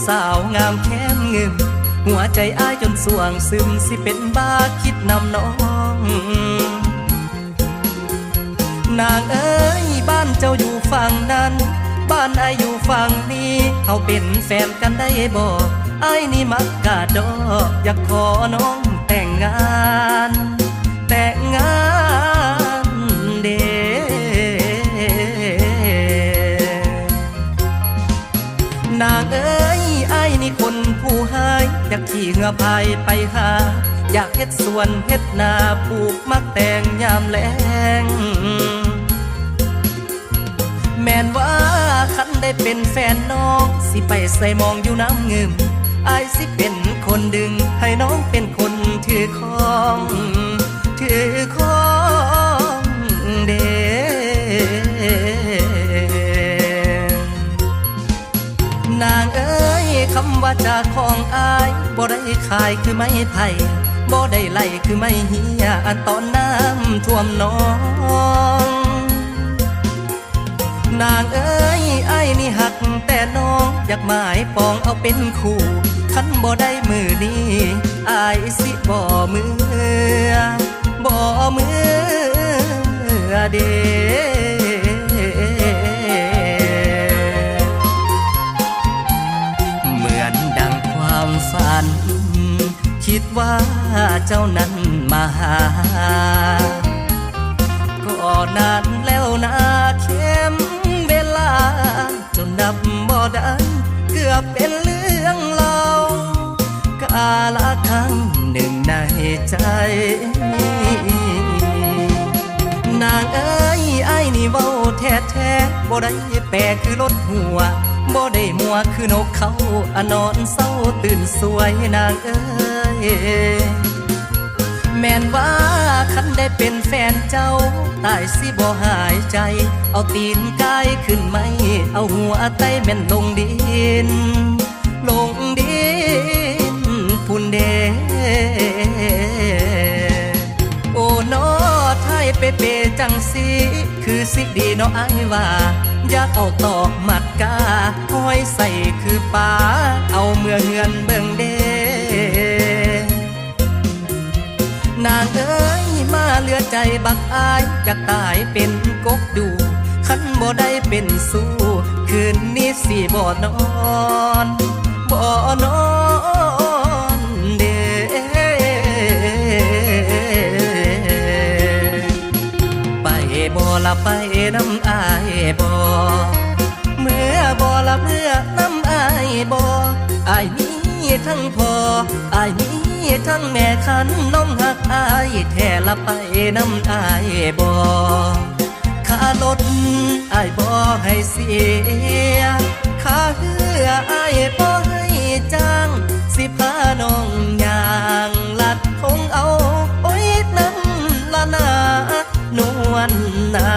สาวงามแค้มเงิมหัวใจอ้ายจนสว่างซึมสิเป็นบ้าคิดนำน้องนางเอ๋ยบ้านเจ้าอยู่ฝั่งนั้นบ้านอ้ายอยู่ฝั่งนี้เอาเป็นแฟนกันได้บ่อ้ายนี่มักกะดอกอยากขอน้องแต่งงานเด้นางเอ๋ยอ้ายนี่คนผู้หายอยากขี่เหือพายไปหาอยากเฮ็ดสวนเฮ็ดนาปลูกมักแต่งยามแล้งแม่นว่าคันได้เป็นแฟนน้องสิไปใส่มองอยู่น้ำเงิมอ้ายสิเป็นคนดึงให้น้องเป็นคนถือของเด้นางเอ๋ยคำว่าจากของอายบ่ได้ขายคือไม่ไผ่บ่ได้ไล่คือไม่เหียตอนน้ำท่วมน้องนางเอ๋ยอ้ายนี่หักแต่น้องอยากหมายปองเอาเป็นคู่คันบ่ได้มือนี้อ้ายสิบ่มือเด้ฝันคิดว่าเจ้านั้นมาหาก็นานแล้วนะเข้มเวลาจนนับบ่ได้เกือบเป็นเรื่องเล่ากาลครั้งหนึ่งในใจนางเอ๋ยอ้ายนี่เว้าแท้ๆบ่ได้แปลคือรถหัวบ่ได้มัวคือนกเขาอนอนเศร้าตื่นสวยนางเอ๋ยแม่นว่าคันได้เป็นแฟนเจ้าตายสิบ่หายใจเอาตีนกายขึ้นไหมเอาหัวไตแม่นลงดินพุ่นเด้โอ้นอไทยเปจังสิคือสิดีเนาะอ้ายว่าอยากเอาตอกมัดกาห้อยใส่คือป่าเอาเมื่อเฮือนเบิ่งเด้นางเอ๋ยมาเหลือใจบักอายอยากตายเป็นกกดูคันบ่ได้เป็นสู้คืนนี้สิบ่นอนเด้ไปบ่ละไปน้ำอายบ่เมื่อบ่ละเมื่อน้ำอายบ่อายมีทั้งพ่ออายมีทั้งแม่ขันน้องหักอายแท้ละไปน้ำอายบ่ค่ารถอายบ่ให้เสียค่าเหืออายบ่ให้จ้างสิพาน้องย่างลัดคงเอาโอ้ยน้ำละนานวลนา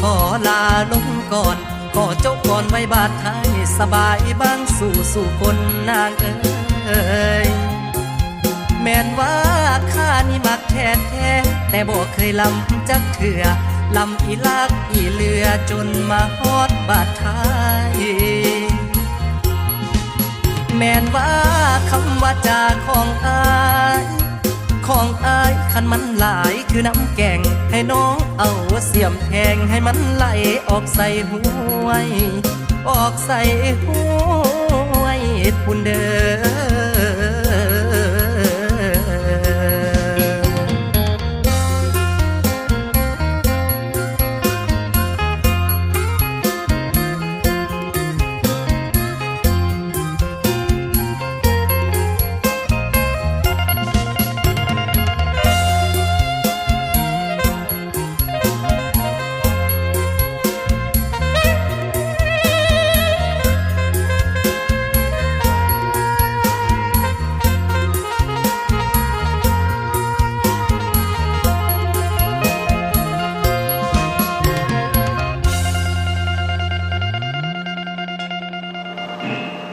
ขอลาลงก่อน ก็จบก่อนไว้บาดไทยสบายบ้างสู่คนนางเอ้ยแม่นว่าข้านี่มักแท้แต่บ่เคยลำจักเถื่อลำอีลากอีเลือจนมาฮอดบาดไทยแม่นว่าคำว่าจาของอายคันมันหลายคือน้ำแกงให้น้องเอาเสียมแทงให้มันไหลออกใส่ห้วยออกใส่ห้วยพุ่นเด้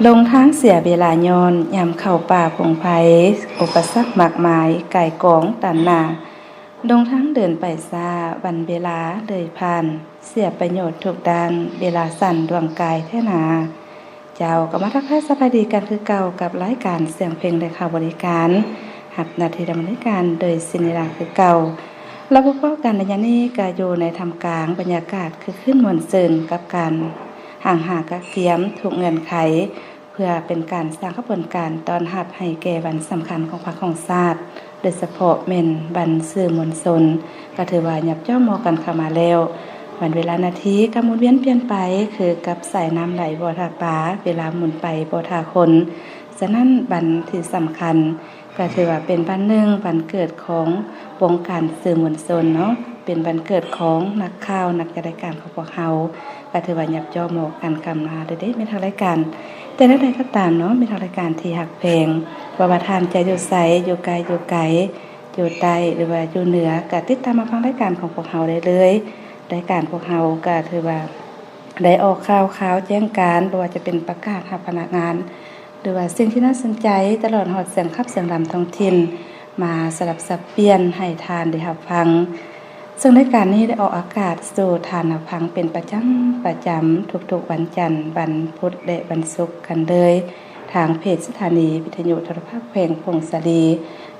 ลงทางเสียเวลาย้อนยามเข้าป่าพงไผอุปสรรคมากมายไก่กองตันหนาลงทางเดินไปซาวันเวลาเลยผ่านเสียประโยชน์ทุกด้านเวลาสั่นดวงกายแท้หนาเจ้าก็มาทักทายสบายดีกันคือเก่ากับรายการเสียงเพลงและข่าวบริการหับนาทีดำเนินการโดยสินิราคือเก่าแล้วพบกันในยามนี้ก็อยู่ในทำกลางบรรยากาศคือขึ้นมวลเซินกับการห่างหากะเกียมถูกเงินไขเพื่อเป็นการสร้างขบวนการตอนหับให้แก่วันสำคัญของพรรคของชาติโดยเฉพาะเม่นวันสื่อมวลชนก็ถือว่าหยับย่อมอกันเข้ามาแล้ววันเวลานาทีก็หมุนเวียนเปลี่ยนไปคือกับสายน้ำไหลบ่ทาปาเวลาหมุนไปบ่ทาคนฉะนั้นวันที่สำคัญก็ถือว่าเป็นวันหนึ่งวันเกิดของวงการสื่อมวลชนเนาะเป็นวันเกิดของนักข่าวนักจัดรายการของพวกเฮาก็ถือว่าหยับย่อมอกันเข้ามาได้ไม่ทางรายการแต่ใดๆก็ตามเนาะมีทางรายการที่หักเพลงว่าประธานใจอยู่ไสอยู่ไกลอยู่ไกลอยู่ใต้หรือว่าอยู่เหนือก็ติดตามมาฟังรายการของพวกเฮาได้เลยรายการพวกเฮาก็ถือว่าได้ออกข่าวแจ้งการหรือว่าจะเป็นประกาศหาพนักงานหรือว่าสิ่งที่น่าสนใจตลอดฮอดเสียงขับเสียงรำท้องถิ่นมาสลับสับเปลี่ยนให้ทานได้รับฟังซึ่งรายการนี้ได้ออกอากาศสู่ทานรับฟังเป็นประจำทุกๆวันจันทร์วันพุธและวันศุกร์กันเลยทางเพจสถานีวิทยุโทรทัศน์เพลงพงศรี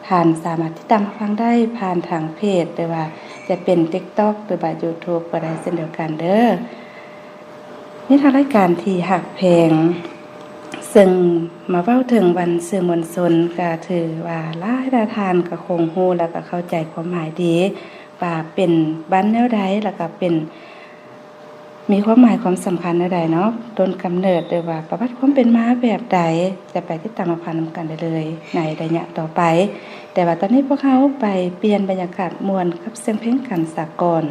ท่านสามารถติดตามฟังได้ผ่านทางเพจหรือว่าจะเป็น TikTok หรือว่า YouTube ก็ได้เช่นเดียวกันเด้อนี่ทางรายการที่หักเพลงซึ่งมาเว้าถึงวันสื่อมวลชนก็ถือว่าหลายทานก็คงฮู้แล้วก็เข้าใจความหมายดีว่าเป็นบ้านแนวใดแล้วก็เป็นมีความหมายความสำคัญแนวใดเนาะต้นกำเนิดหรือว่าประวัติความเป็นมาแบบใดจะไปติดตามฟังกันได้เลยในระยะต่อไปแต่ว่าตอนนี้พวกเขาไปเปลี่ยนบรรยากาศม่วนกับเสียงเพลงกันสากล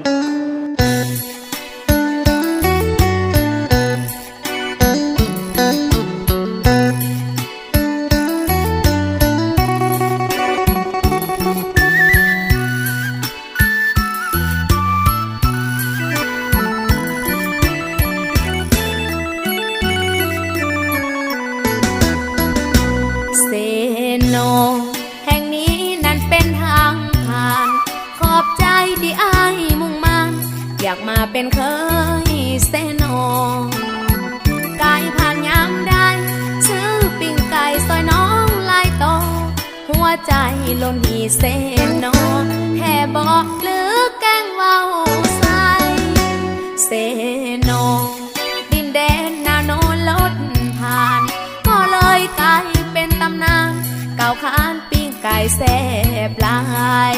แห่งนี้นั้นเป็นทางผ่านขอบใจที่อ้ายมุ่งมั่นอยากมาเป็นเคยเสนอกายผ่านยามได้ซื้อปิ้งไก่ซอยน้องลายโตหัวใจล้นหีเสนอแห่บอกหรือแกล้งเว้าใส่เสนอดินแดนนาโนลดผ่านก็เลยกลายเป็นตำนานเก่าขานปิ้งไก่แซ่บหลาย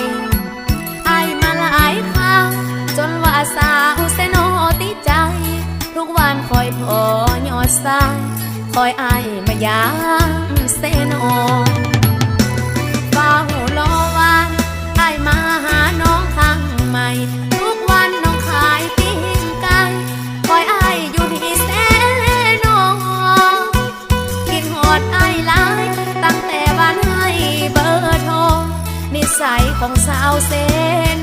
ไอมาหลายครั้งจนว่าสาวเสนอติดใจทุกวันคอยพอยอดสายคอยไอมายามเสนอเฝ้ารอวันไอมาหาน้องครั้งใหม่ทุกวันน้องขายปิ้งไก่คอยไออยู่ที่เสนอกินหอดไอหลายตั้งแต่วันให้เบอร์โทรนิสัยของสาวเส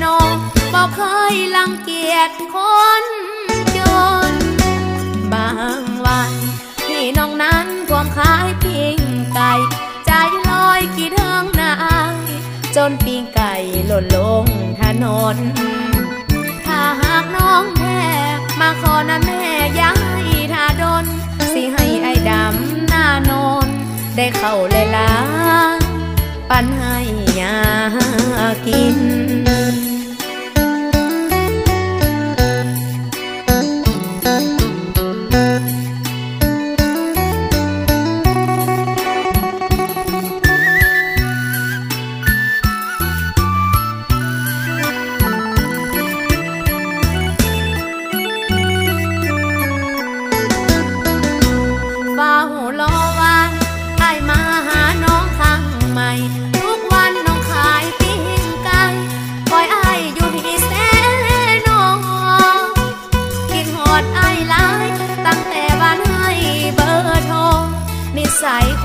นอบอกเคยรังเกียจคนจน างวันพี่น้องนั้นความขายปิ้งไก่ใจลอยกี่เทิงนายจนปิ้งไก่หล่นลงถนนถ้าหากน้องแท้มาขอนะแม่ย้ายถ้าดนสิให้ไอ้ดำหน้าโนนได้เข้าเลยล้านปันให้ยากิน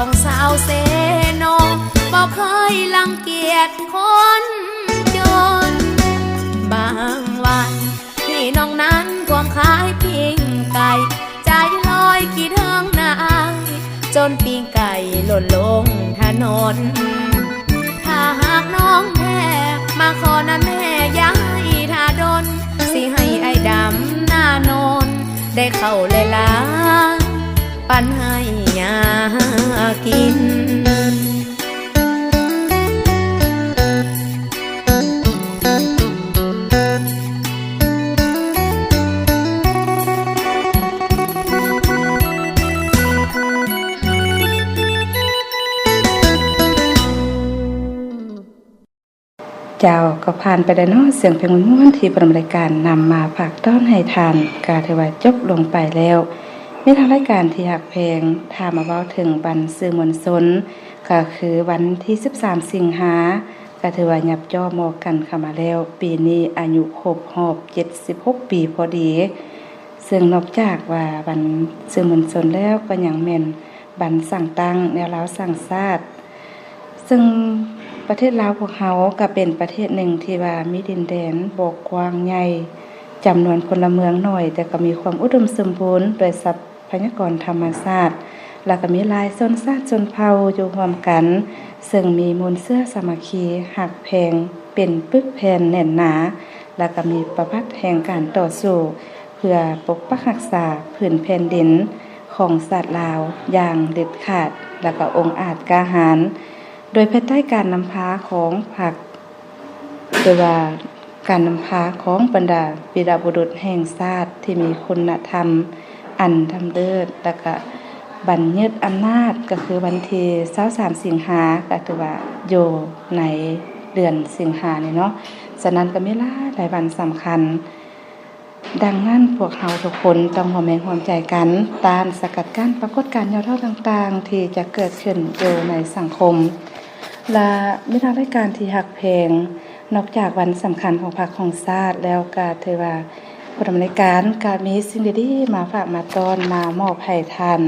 ของสาวเซโนบอกเคยรังเกียจคนจนบางวันพี่น้องนั้นความขายปิ้งไก่ใจลอยกี่เทิงนายจนปิ้งไก่หล่นลงถนนถ้าหากน้องแท้มาขอนะแม่ย้ายถ้าดนสิให้ไอ้ดำหน้าโนนได้เข้าเลยล้านปันให้ยากินเจ้าก็ผ่านไปได้เนาะเสียงเพลงม่วนๆที่ประรายการนำมาฝากต้อนให้ทานกาเทว่าจบลงไปแล้วมีทางรายการที่หักเพลงถามมาเว้าถึงวันสื่อมวลชนก็คือวันที่13สิงหาก็ถือว่ายับย่อมอกันเข้ามาแล้วปีนี้อายุครบรอบ76ปีพอดีซึ่งนอกจากว่าวันสื่อมวลชนแล้วก็ยังแม่นวันสั่งตั้งแนวลาวสั่งชาติซึ่งประเทศลาวพวกเฮาก็เป็นประเทศหนึ่งที่ว่ามีดินแดนบ่กว้างใหญ่จำนวนพลเมืองน้อยแต่ก็มีความอุดมสมบูรณ์โดยทรัพยากรธรรมชาติแล้วก็มีหลายชนชาติชนเผ่าอยู่ร่วมกันซึ่งมีมูลเชื้อสามัคคีหักแพงเป็นปึกแผ่นแน่นหนาแล้วก็มีประวัติแห่งการต่อสู้เพื่อปกปักรักษาพื้นแผ่นดินของชาติลาวอย่างเด็ดขาดแล้วก็องอาจกล้าหาญโดยภายใต้การนำพาของพรรคโดยว่าการนำพาของบรรดาวีรบุรุษแห่งชาติที่มีคุณธรรมอันทำเลิศและก็บัญญัติอำนาจก็คือวันที่23สิงหาก็ถือว่าอยู่ในเดือนสิงหานี่เนาะฉะนั้นก็มีหลายวันสำคัญดังนั้นพวกเราทุกคนต้องร่วมแรงร่วมใจกันต้านสกัดกั้นปรากฏการณ์ย่อท่อต่างๆที่จะเกิดขึ้นอยู่ในสังคมและมีทางรายการที่หักเพลงนอกจากวันสำคัญของพรรคของชาติแล้วก็ถือว่าผู้ดำเนินการก็มีสิ่งดีๆมาฝากมาต้อนมามอบให้ทาน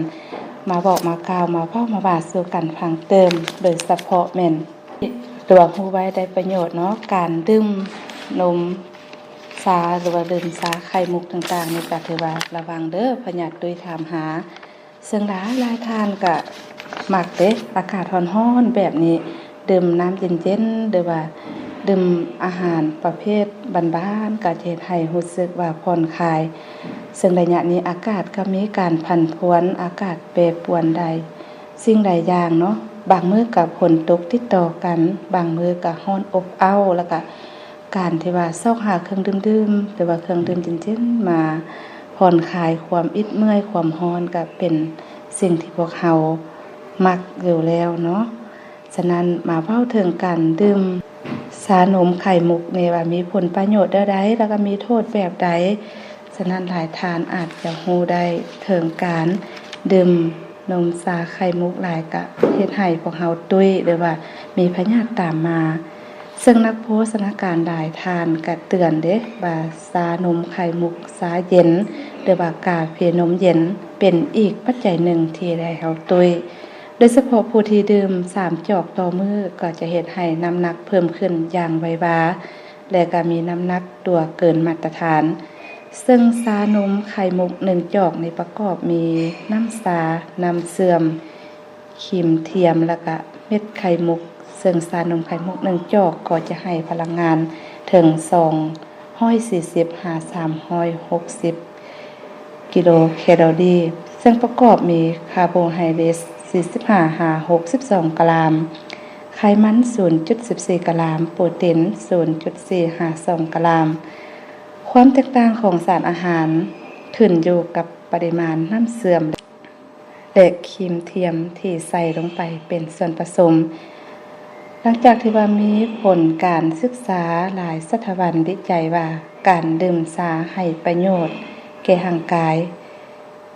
มาบอกมากล่าวมาเว้ามาว่าสู่กันฟังเติมโดยเฉพาะแม่นตัวผู้ไว้ได้ประโยชน์เนาะการดื่มนมชาหรือว่าดื่มชาไข่มุกต่างๆนี่ก็ถือว่าระวังเด้อพยาธิโดยถามหาซึ่งหลายทานก็มักเด้อากาศร้อนๆแบบนี้ดื่มน้ำเย็นๆหรือว่าดื่มอาหารประเภทบ้านๆก็จะเฮ็ดให้รู้สึกว่าผ่อนคลายซึ่งระยะนี้อากาศก็มีการผันผวนอากาศแปรปรวนใดสิ่งใดอย่างเนาะบางมื้อก็ฝนตกติดต่อกันบางมื้อก็ร้อนอบอ้าวแล้วก็การที่ว่าซอกหาเครื่องดื่มหรือว่าเครื่องดื่มเย็นๆมาผ่อนคลายความอิดเมื่อยความร้อนก็เป็นสิ่งที่พวกเรามักอยู่แล้วเนาะฉะนั้นมาเว้าถึงการดื่มชานมไข่มุกนี่ว่ามีผลประโยชน์ใดๆแล้วก็มีโทษแบบใดฉะนั้นหลายทานอาจจะฮู้ได้ถึงการดื่มนมชาไข่มุกหลายก็เฮ็ดให้พวกเฮาตุ้ยหรือว่ามีพยาธิตามมาซึ่งนักโภชนาการหลายทานก็เตือนเด้ว่าชานมไข่มุกชาเย็นหรือว่ากาแฟนมเย็นเป็นอีกปัจจัยหนึ่งที่ได้เฮาตุ้ยโดยเฉพาะผู้ที่ดื่ม3จอกต่อมื้อก็จะเฮ็ดให้น้ำหนักเพิ่มขึ้นอย่างไววาและก็มีน้ำหนักตัวเกินมาตรฐาน ซึ่งซานมไข่มุก1จอกในประกอบมีน้ำสาน้ำเสื่อมครีมเทียมแล้วก็เม็ดไข่มุกซึ่งซานมไข่มุก1จอกก็จะให้พลังงานถึง240 หา 360 กิโลแคลอรี่ซึ่งประกอบมีคาร์โบไฮเดรต45 หา 62 กรัมไขมัน 0.14 กรัมโปรตีน 0.4 หา 2 กรัมความแตกต่างของสารอาหารขึ้นอยู่กับปริมาณน้ำเสื่อมและครีมเทียมที่ใส่ลงไปเป็นส่วนผสมหลังจากที่ว่ามีผลการศึกษาหลายสถาบันวิจัยว่าการดื่มชาให้ประโยชน์แก่ร่างกาย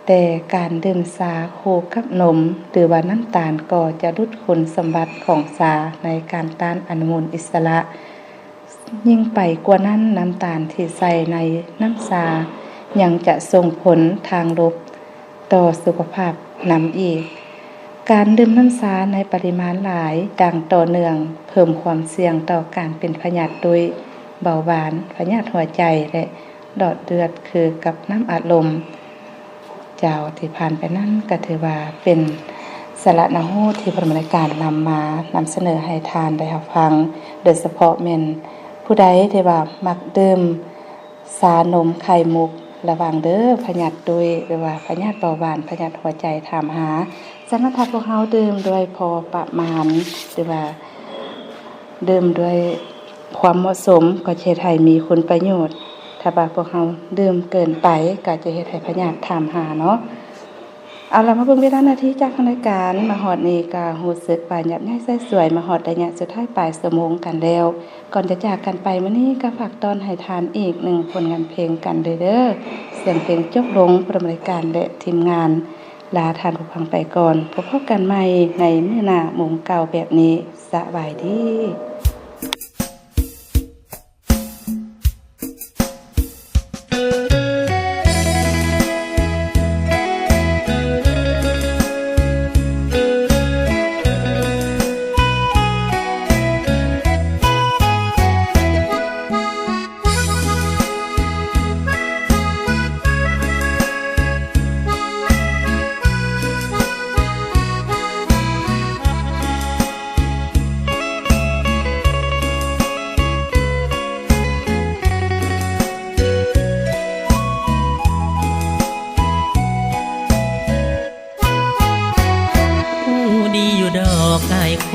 แต่การดื่มชาคู่กับนมหรือว่าน้ำตาลก็จะลดคุณสมบัติของชาในการต้านอนุมูลอิสระยิ่งไปกว่านั้นน้ำตาลที่ใส่ในน้ำชายังจะส่งผลทางลบต่อสุขภาพนำอีกการดื่มน้ำชาในปริมาณหลายดังต่อเนื่องเพิ่มความเสี่ยงต่อการเป็นพยาธิโดยเบาหวานพยาธิหัวใจและหลอดเลือดคือกับน้ำอัดลมเจ้าที่ผ่านไปนั้นก็ถือว่าเป็นสาระนาหูที่ผู้บริการนำเสนอให้ทานได้รับฟังโดยเฉพาะแม่นผู้ใดที่ว่ามักดื่มชานมไข่มุกระวังเด้อพยาธิโดยหรือว่าพยาธิเบาหวานพยาธิหัวใจถามหาสำหรับพวกเฮาดื่มด้วยพอประมาณหรือว่าดื่มด้วยความเหมาะสมก็จะให้มีคุณประโยชน์ถ้าว่าพวกเฮาดื่มเกินไปก็จะเฮ็ดให้พยาธิถามหาเนาะเอาล่ะมาเบิ่งเวลานาทีจากรายการมาฮอดนี้ก็รู้สึกว่ายับยั้งใส่สวยมาฮอดระยะสุดท้ายปลายชั่วโมงกันแล้วก่อนจะจากกันไปมื้อนี้ก็ฝากตอนให้ทานอีก1ผลงานเพลงกันเด้อเสียงเพลงจบลงผู้ดำเนินการและทีมงานลาทานผู้ฟังไปก่อนพบกันใหม่ในมื้อหน้าหมู่เก่าแบบนี้สบายดี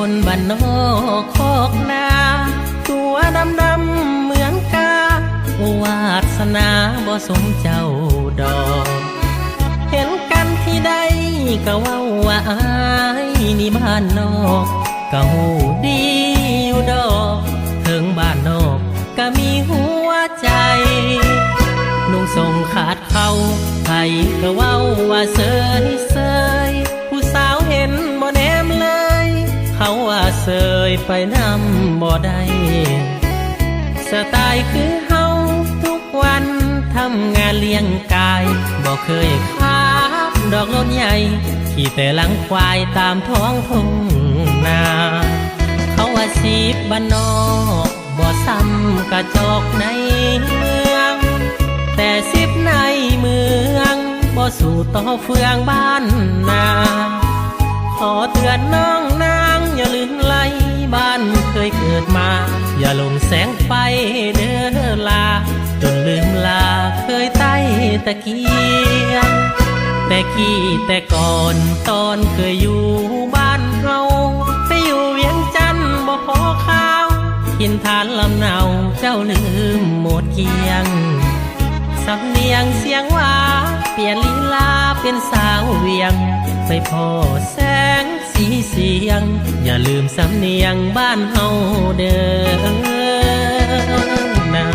คนบ้านนอกคอกนาตัวดำเหมือนกาวาสนาบ่สมเจ้าดอกเห็นกันที่ใดก็เว้าว่าอายนี่บ้านนอกก็หูดีอยู่ดอกถึงบ้านนอกก็มีหัวใจนุ่งทรงขาดเขาใครก็เว้าว่าเสยผู้สาวเห็นบ่แนมเลยเขาว่าเสยไปนำบ่ได้สไตล์คือเฮาทุกวันทำงานเลี้ยงกายบ่เคยขับดอกรถใหญ่ขี่แต่หลังควายตามท้องทุ่งนาเขาว่าชีพบ้านนอกบ่ซ้ำกระจอกในเมืองแต่สิบในเมืองบ่สู่ต่อเฟืองบ้านนาขอเตือนน้องนางอย่าลืมไหลบ้านเคยเกิดมาอย่าหลงแสงไฟเด้อลาจนลืมลาเคยใต้ตะเกียงแต่กี้แต่ก่อนตอนเคยอยู่บ้านเฮาไปอยู่เวียงจันทน์บ่พอข้าวกินทานลำเนาเจ้าลืมหมดเกียงสำเนียงเสียงว่าเปลี่ยนลีลาเป็นสาวเวียงไปพอแสงสีเสียงอย่าลืมสำเนียงบ้านเฮาเด้อนะ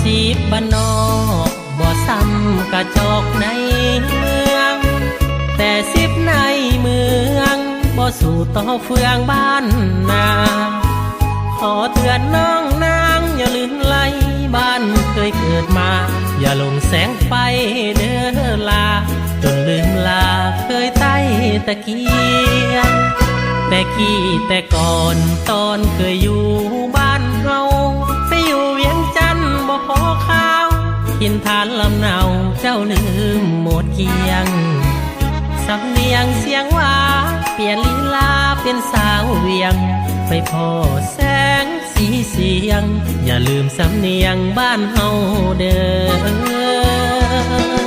ชีพบ้านนอกบ่ซ้ำกระจอกในเมืองแต่สิบในเมืองบ่ สู่ต่อเฟืองบ้านนาขอเตือนน้องนางอย่าลืมไหลบ้านเคยเกิดมาอย่าหลงแสงไฟเด้อลาจนลืมลาเคยใต้ตะเกียงแต่กี้แต่ก่อนตอนเคยอยู่บ้านเฮาไปอยู่เวียงจันทน์บ่พอข้าวกินทานลำเนาเจ้าลืมหมดเกียงสำเนียงเสียงว่าเปลี่ยนลีลาเป็นสาวเวียงไปพอแสงสีเสียงอย่าลืมสำเนียงบ้านเฮาเด้อ